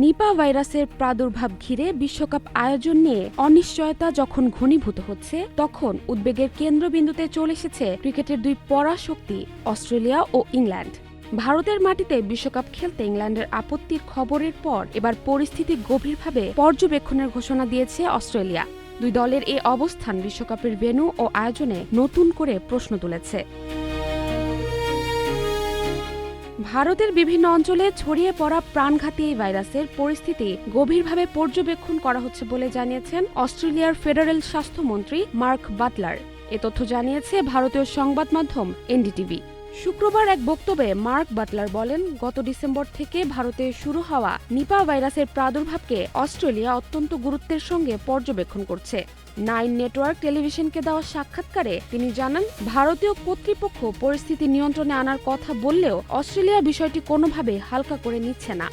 নিপা ভাইরাসের প্রাদুর্ভাব ঘিরে বিশ্বকাপ আয়োজন নিয়ে অনিশ্চয়তা যখন ঘনীভূত হচ্ছে, তখন উদ্বেগের কেন্দ্রবিন্দুতে চলে এসেছে ক্রিকেটের দুই পরাশক্তি অস্ট্রেলিয়া ও ইংল্যান্ড। ভারতের মাটিতে বিশ্বকাপ খেলতে ইংল্যান্ডের আপত্তির খবরের পর এবার পরিস্থিতি গভীরভাবে পর্যবেক্ষণের ঘোষণা দিয়েছে অস্ট্রেলিয়া। দুই দলের এই অবস্থান বিশ্বকাপের ভেন্যু ও আয়োজনে নতুন করে প্রশ্ন তুলেছে। ভারতের বিভিন্ন অঞ্চলে ছড়িয়ে পড়া প্রাণঘাতী এই ভাইরাসের পরিস্থিতি গভীরভাবে পর্যবেক্ষণ করা হচ্ছে বলে জানিয়েছেন অস্ট্রেলিয়ার ফেডারেল স্বাস্থ্যমন্ত্রী মার্ক বাটলার। এ তথ্য জানিয়েছে ভারতীয় সংবাদ মাধ্যম এনডিটিভি। শুক্রবার এক বক্তব্যে মার্ক বাটলার বলেন, গত ডিসেম্বর থেকে ভারতে শুরু হওয়া নিপা ভাইরাসের প্রাদুর্ভাবকে অস্ট্রেলিয়া অত্যন্ত গুরুত্বের সঙ্গে পর্যবেক্ষণ করছে। 9 নেটওয়ার্ক টেলিভিশনকে দেওয়া সাক্ষাৎকারে তিনি জানান, ভারতীয় কর্তৃপক্ষ পরিস্থিতি নিয়ন্ত্রণে আনার কথা বললেও অস্ট্রেলিয়া বিষয়টি কোনোভাবে হালকা করে নিচ্ছে না।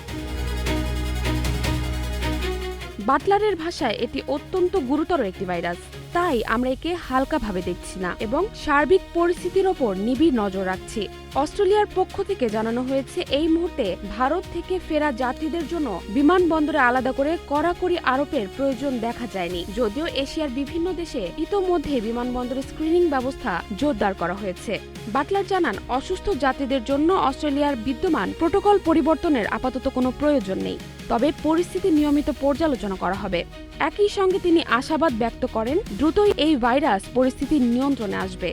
বাটলারের ভাষায়, এটি অত্যন্ত গুরুতর একটি ভাইরাস, তাই আমরা একে হালকাভাবে দেখছি না এবং সার্বিক পরিস্থিতির ওপর নিবিড় নজর রাখছি। অস্ট্রেলিয়ার পক্ষ থেকে জানানো হয়েছে, এই মুহূর্তে ভারত থেকে ফেরা যাত্রীদের জন্য বিমানবন্দরে আলাদা করে কড়াকড়ি আরোপের প্রয়োজন দেখা যায়নি, যদিও এশিয়ার বিভিন্ন দেশে ইতোমধ্যে বিমানবন্দরে স্ক্রিনিং ব্যবস্থা জোরদার করা হয়েছে। বাটলার জানান, অসুস্থ যাত্রীদের জন্য অস্ট্রেলিয়ার বিদ্যমান প্রোটোকল পরিবর্তনের আপাতত কোনো প্রয়োজন নেই, তবে পরিস্থিতি নিয়মিত পর্যালোচনা করা হবে। একই সঙ্গে তিনি আশাবাদ ব্যক্ত করেন, দ্রুতই এই ভাইরাস পরিস্থিতি নিয়ন্ত্রণে আসবে।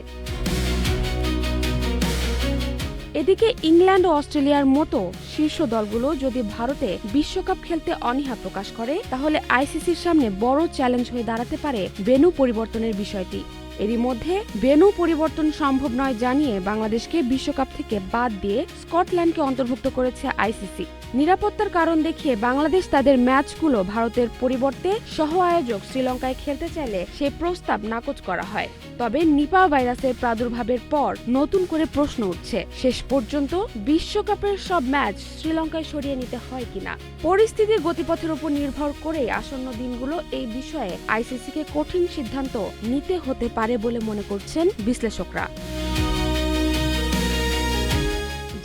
এদিকে ইংল্যান্ড ও অস্ট্রেলিয়ার মতো শীর্ষ দলগুলো যদি ভারতে বিশ্বকাপ খেলতে অনীহা প্রকাশ করে, তাহলে আইসিসির সামনে বড় চ্যালেঞ্জ হয়ে দাঁড়াতে পারে ভেন্যু পরিবর্তনের বিষয়টি। এরই মধ্যে ভেন্যু পরিবর্তন সম্ভব নয় জানিয়ে বাংলাদেশকে বিশ্বকাপ থেকে বাদ দিয়ে স্কটল্যান্ডকে অন্তর্ভুক্ত করেছে আইসিসি। নিরাপত্তার কারণ দেখিয়ে বাংলাদেশ তাদের ম্যাচগুলো ভারতের পরিবর্তে সহ আয়োজক শ্রীলঙ্কায় খেলতে চাইলে সেই প্রস্তাব নাকচ করা হয়। তবে নিপা ভাইরাসের প্রাদুর্ভাবের পর নতুন করে প্রশ্ন উঠছে, শেষ পর্যন্ত বিশ্বকাপের সব ম্যাচ শ্রীলঙ্কায় সরিয়ে নিতে হয় কিনা। পরিস্থিতির গতিপথের উপর নির্ভর করে আসন্ন দিনগুলো এই বিষয়ে আইসিসিকে কঠিন সিদ্ধান্ত নিতে হতে পারে বলে মনে করছেন বিশ্লেষকরা।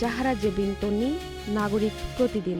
জাহারা জেবিন তন্নি, নাগরিক প্রতিদিন।